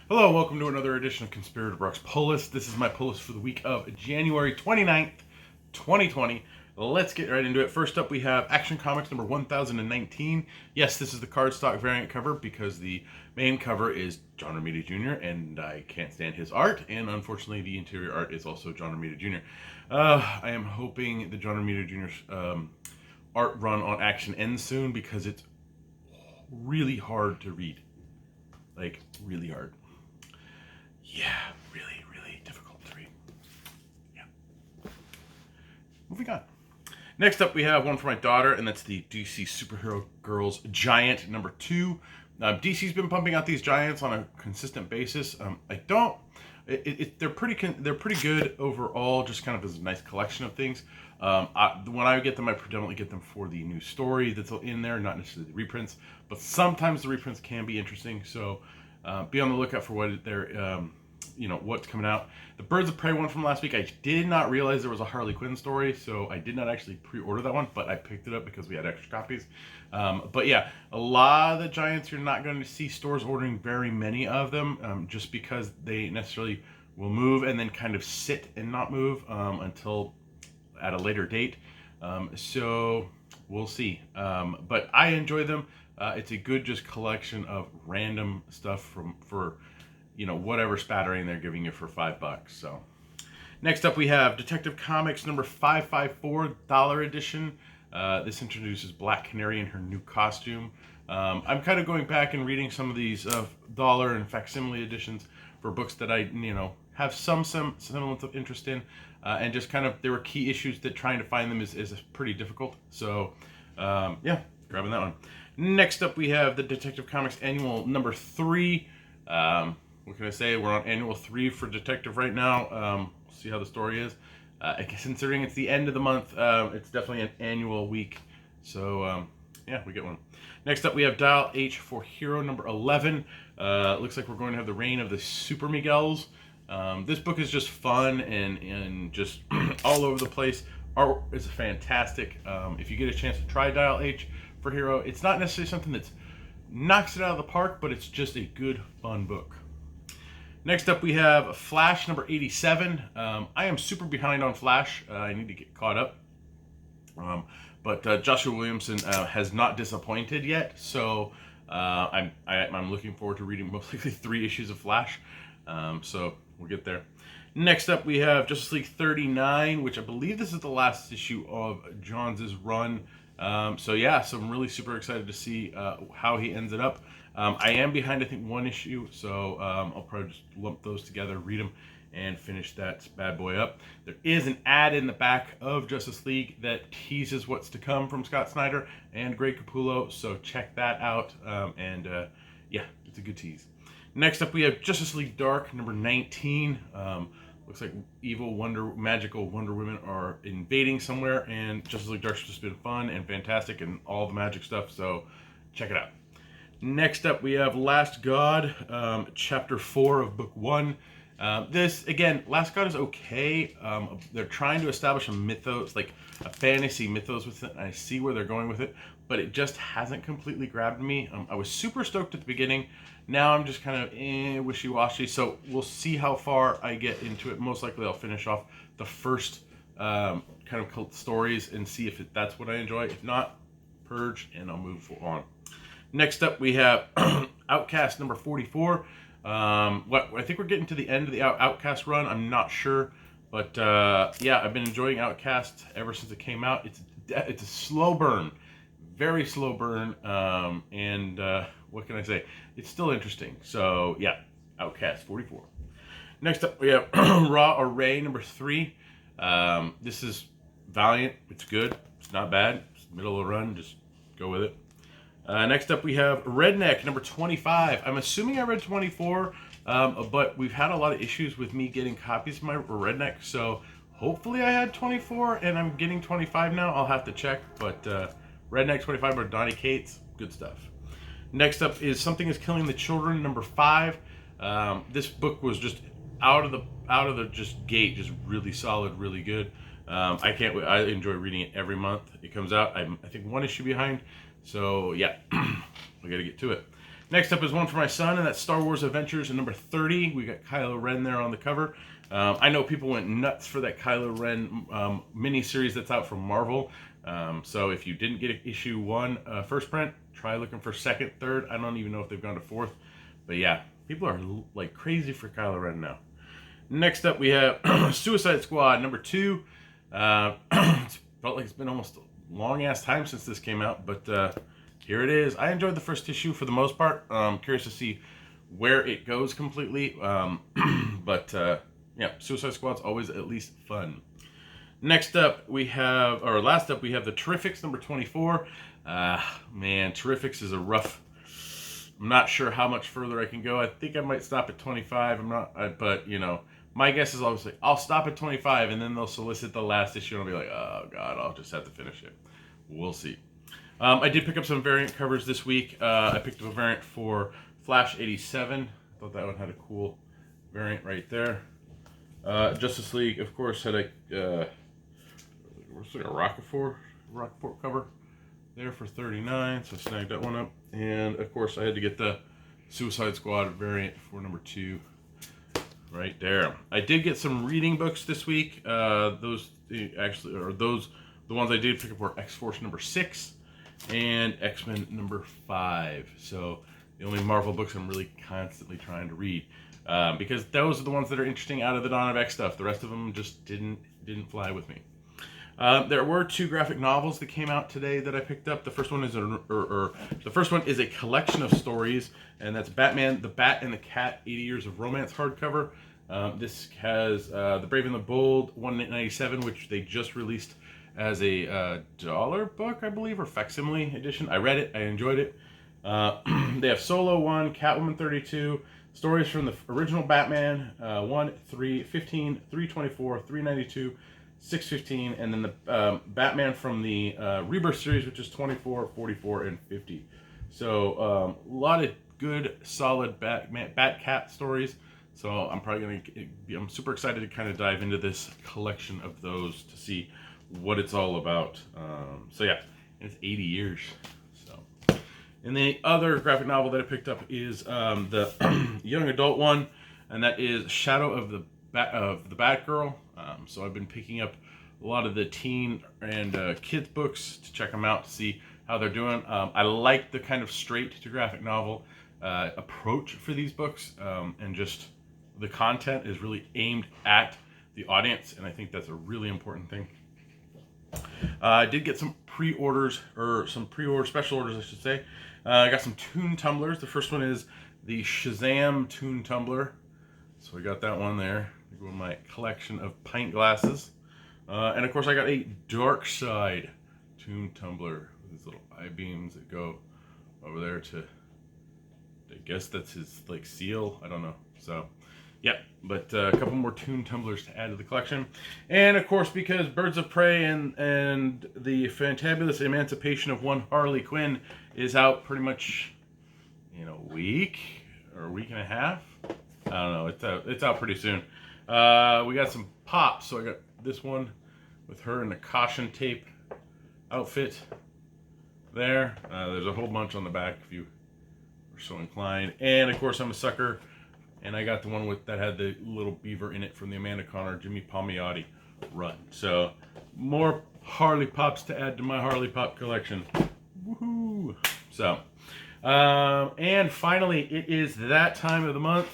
Hello, welcome to another edition of Conspirator Brock's Pull List. This is my pull list for the week of January 29th, 2020. Let's get right into it. First up, we have Action Comics number 1019. Yes, this is the cardstock variant cover because the main cover is John Romita Jr. and I can't stand his art, and unfortunately the interior art is also John Romita Jr. I am hoping the John Romita Jr.'s art run on Action ends soon because it's really hard to read. Like, really hard. Yeah, really difficult to read. Yeah. Moving on. Next up, we have one for my daughter, and that's the DC Superhero Girls Giant number 2. DC's been pumping out these giants on a consistent basis. They're pretty good overall, just kind of as a nice collection of things. When I get them, I predominantly get them for the new story that's in there, not necessarily the reprints. But sometimes the reprints can be interesting, so be on the lookout for what they're. What's coming out. The Birds of Prey one from last week, I did not realize there was a Harley Quinn story, so I did not actually pre-order that one, but I picked it up because we had extra copies. But yeah, a lot of the Giants, you're not going to see stores ordering very many of them, just because they necessarily will move and then kind of sit and not move until at a later date. So we'll see. But I enjoy them. It's a good just collection of random stuff for whatever spattering they're giving you for $5. So next up, we have Detective Comics number 554 dollar edition. This introduces Black Canary in her new costume. I'm kind of going back and reading some of these dollar and facsimile editions for books that I have some semblance of interest in, and just kind of there were key issues that trying to find them is pretty difficult. So yeah, grabbing that one. Next up, we have the Detective Comics annual number 3. What can I say? We're on annual 3 for Detective right now. We'll see how the story is. Considering it's the end of the month, it's definitely an annual week. So, yeah, we get one. Next up, we have Dial H for Hero number 11. Looks like we're going to have the reign of the Super Miguels. This book is just fun and just all over the place. Art is fantastic. If you get a chance to try Dial H for Hero, it's not necessarily something that knocks it out of the park, but it's just a good, fun book. Next up, we have Flash number 87. I am super behind on Flash. I need to get caught up. But Joshua Williamson has not disappointed yet, so I'm looking forward to reading most likely 3 issues of Flash. So we'll get there. Next up, we have Justice League 39, which I believe this is the last issue of Johns' run. So yeah, so I'm really super excited to see how he ends it up. I am behind, I think, 1 issue, so I'll probably just lump those together, read them, and finish that bad boy up. There is an ad in the back of Justice League that teases what's to come from Scott Snyder and Greg Capullo, so check that out, yeah, it's a good tease. Next up, we have Justice League Dark number 19. Looks like magical Wonder Women are invading somewhere, and Justice League Dark's just been fun and fantastic and all the magic stuff, so check it out. Next up, we have Last God, Chapter 4 of Book 1. This, again, Last God is okay. They're trying to establish a mythos, like a fantasy mythos with it, and I see where they're going with it, but it just hasn't completely grabbed me. I was super stoked at the beginning. Now I'm just kind of wishy-washy, so we'll see how far I get into it. Most likely I'll finish off the first kind of cult stories and see if that's what I enjoy. If not, purge, and I'll move on. Next up, we have Outcast number 44. I think we're getting to the end of the Outcast run. I'm not sure, but yeah, I've been enjoying Outcast ever since it came out. It's a slow burn, very slow burn, and what can I say? It's still interesting. So yeah, Outcast 44. Next up, we have Raw Array number 3. This is Valiant. It's good. It's not bad. It's middle of the run. Just go with it. Next up, we have Redneck number 25. I'm assuming I read 24, but we've had a lot of issues with me getting copies of my Redneck, so hopefully I had 24 and I'm getting 25 now. I'll have to check, but Redneck 25 by Donnie Cates, good stuff. Next up is Something is Killing the Children number 5. This book was just out of the just gate, just really solid, really good. I can't wait. I enjoy reading it every month it comes out. I think 1 issue behind. So yeah, we got to get to it. Next up is one for my son, and that's Star Wars Adventures in number 30. We got Kylo Ren there on the cover. I know people went nuts for that Kylo Ren mini-series that's out from Marvel. So if you didn't get issue 1 first print, try looking for second, third. I don't even know if they've gone to fourth. But yeah, people are like crazy for Kylo Ren now. Next up, we have Suicide Squad number 2. It's felt like it's been almost a long-ass time since this came out, but here it is. I enjoyed the first issue for the most part. Curious to see where it goes completely. Yeah, Suicide Squad's always at least fun. Next up, last up, we have the Terrifics number 24. Man, Terrifics is a rough. I'm not sure how much further I can go. I think I might stop at 25. But you know, my guess is obviously I'll stop at 25, and then they'll solicit the last issue, and I'll be like, oh god, I'll just have to finish it. We'll see. I did pick up some variant covers this week. I picked up a variant for Flash 87. I thought that one had a cool variant right there. Justice League, of course, had a what's like a Rockport cover there for 39, so I snagged that one up. And of course, I had to get the Suicide Squad variant for number 2 right there. I did get some reading books this week. The ones I did pick up were X-Force number 6 and X-Men number 5. So the only Marvel books I'm really constantly trying to read, because those are the ones that are interesting out of the Dawn of X stuff. The rest of them just didn't fly with me. There were 2 graphic novels that came out today that I picked up. The first one is a collection of stories, and that's Batman, the Bat and the Cat, 80 Years of Romance hardcover. This has The Brave and the Bold, 197, which they just released as a dollar book, I believe, or facsimile edition. I read it. I enjoyed it. They have Solo 1, Catwoman 32, stories from the original Batman, 1, 3, 15, 324, 392, 615, and then the Batman from the Rebirth series, which is 24, 44, and 50. So a lot of good, solid Bat-Cat stories. So I'm super excited to kind of dive into this collection of those to see what it's all about. So yeah, it's 80 years. So, and the other graphic novel that I picked up is the young adult one, and that is Shadow of the Batgirl. So I've been picking up a lot of the teen and kids books to check them out to see how they're doing. I like the kind of straight to graphic novel approach for these books, and just the content is really aimed at the audience, and I think that's a really important thing. I did get some pre-orders, or some pre-order special orders, I should say. I got some Toon tumblers. The first one is the Shazam Toon tumbler. So I got that one there. Go in my collection of pint glasses. And of course I got a Dark Side Toon tumbler with these little I-beams that go over there to, I guess that's his like seal. I don't know. So yeah, but a couple more Toon tumblers to add to the collection. And of course, because Birds of Prey and the Fantabulous Emancipation of One Harley Quinn is out pretty much in a week or a week and a half. I don't know. It's out pretty soon. We got some pops. So I got this one with her in the caution tape outfit there. There's a whole bunch on the back if you are so inclined. And of course, I'm a sucker. And I got the one that had the little beaver in it from the Amanda Connor, Jimmy Palmiotti run. So more Harley Pops to add to my Harley Pop collection. Woohoo! So, and finally, it is that time of the month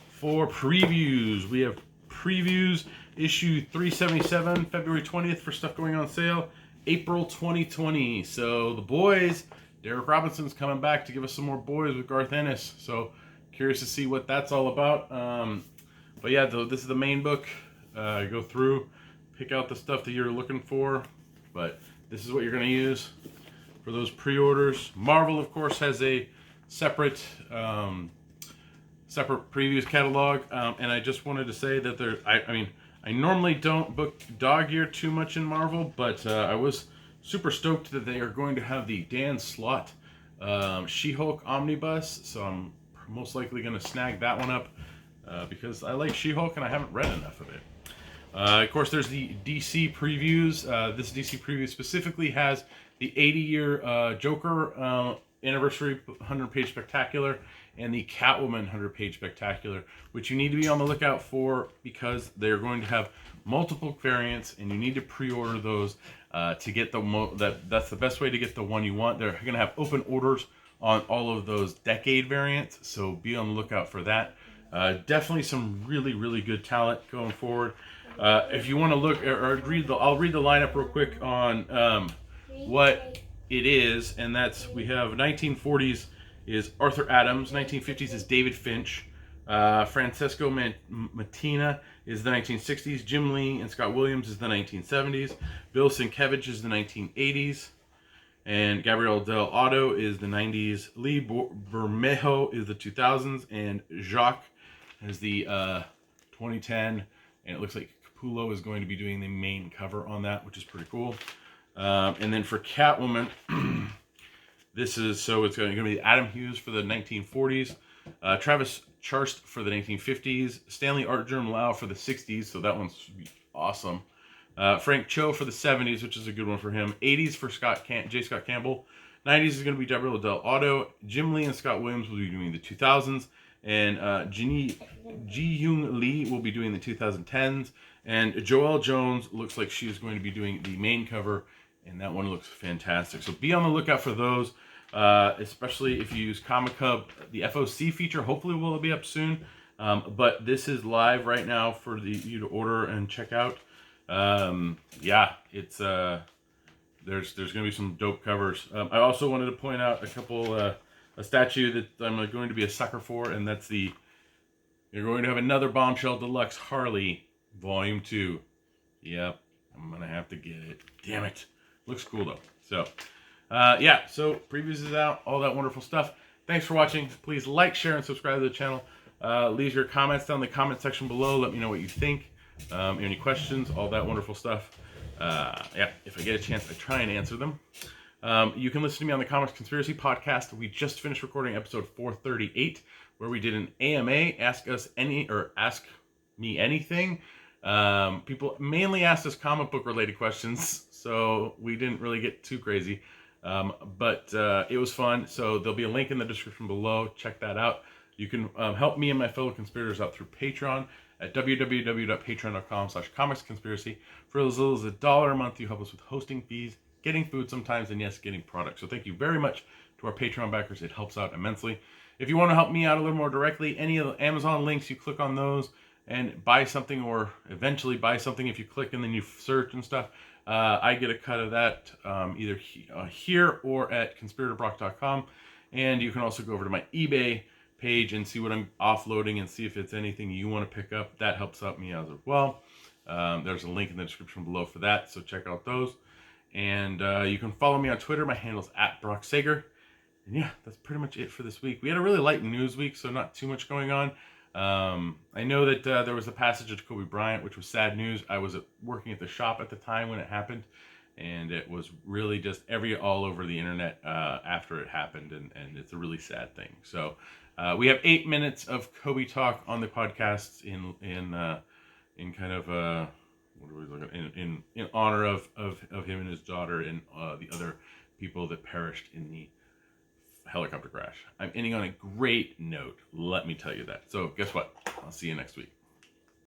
for previews. We have previews issue 377, February 20th for stuff going on sale, April 2020. So the boys, Derek Robinson's coming back to give us some more boys with Garth Ennis. So curious to see what that's all about. But yeah, this is the main book. Go through, pick out the stuff that you're looking for. But this is what you're going to use for those pre-orders. Marvel, of course, has a separate previews catalog. And I just wanted to say that I normally don't book dog gear too much in Marvel, but I was super stoked that they are going to have the Dan Slott She-Hulk Omnibus. So I'm most likely going to snag that one up because I like She-Hulk and I haven't read enough of it. Of course, there's the DC previews. This DC preview specifically has the 80-year Joker anniversary 100-page spectacular and the Catwoman 100-page spectacular, which you need to be on the lookout for because they're going to have multiple variants, and you need to pre-order those to get that's the best way to get the one you want. They're going to have open orders on all of those decade variants, so be on the lookout for that. Definitely some really, really good talent going forward. If you want to look or I'll read the lineup real quick on what it is, and that's, we have 1940s is Arthur Adams, 1950s is David Finch, Francesco Mattina is the 1960s, Jim Lee and Scott Williams is the 1970s, Bill Sienkiewicz is the 1980s, and Gabriel Del Otto is the 90s, Lee Bermejo is the 2000s, and Jacques is the 2010, and it looks like Capullo is going to be doing the main cover on that, which is pretty cool. And then for Catwoman, it's going to be Adam Hughes for the 1940s, Travis Charst for the 1950s, Stanley Artgerm-Lau for the 60s, so that one's awesome. Frank Cho for the 70s, which is a good one for him. 80s for J. Scott Campbell. 90s is going to be Gabriel Del Otto. Jim Lee and Scott Williams will be doing the 2000s. And Ji-Young Lee will be doing the 2010s. And Joelle Jones looks like she is going to be doing the main cover, and that one looks fantastic. So be on the lookout for those, especially if you use Comic Hub. The FOC feature hopefully will be up soon, but this is live right now for you to order and check out. Yeah, it's there's going to be some dope covers. I also wanted to point out a statue that I'm going to be a sucker for, and that's you're going to have another Bombshell Deluxe Harley Volume 2. Yep, I'm going to have to get it. Damn it. Looks cool though. So, yeah, so previews is out, all that wonderful stuff. Thanks for watching. Please like, share, and subscribe to the channel. Leave your comments down in the comment section below. Let me know what you think. Any questions, all that wonderful stuff. Yeah, if I get a chance, I try and answer them. You can listen to me on the Comics Conspiracy podcast. We just finished recording episode 438, where we did an AMA, Ask Me Anything. People mainly asked us comic book related questions, so we didn't really get too crazy. But it was fun, so there'll be a link in the description below. Check that out. You can help me and my fellow conspirators out through Patreon at www.patreon.com/comicsconspiracy. For as little as $1 a month, you help us with hosting fees, getting food sometimes, and yes, getting products. So thank you very much to our Patreon backers. It helps out immensely. If you want to help me out a little more directly, any of the Amazon links, you click on those and buy something, or eventually buy something if you click and then you search and stuff. I get a cut of that either here or at conspiratorbrock.com. And you can also go over to my eBay page and see what I'm offloading and see if it's anything you want to pick up. That helps out me as well. There's a link in the description below for that, so check out those. And you can follow me on Twitter. My handle's @BrockSager. And yeah, that's pretty much it for this week. We had a really light news week, so not too much going on. I know that there was a passage of Kobe Bryant, which was sad news. I was working at the shop at the time when it happened, and it was really just all over the internet after it happened, and it's a really sad thing. So we have 8 minutes of Kobe talk on the podcast in kind of what are we looking in honor of him and his daughter and the other people that perished in the helicopter crash. I'm ending on a great note, let me tell you that. So guess what? I'll see you next week.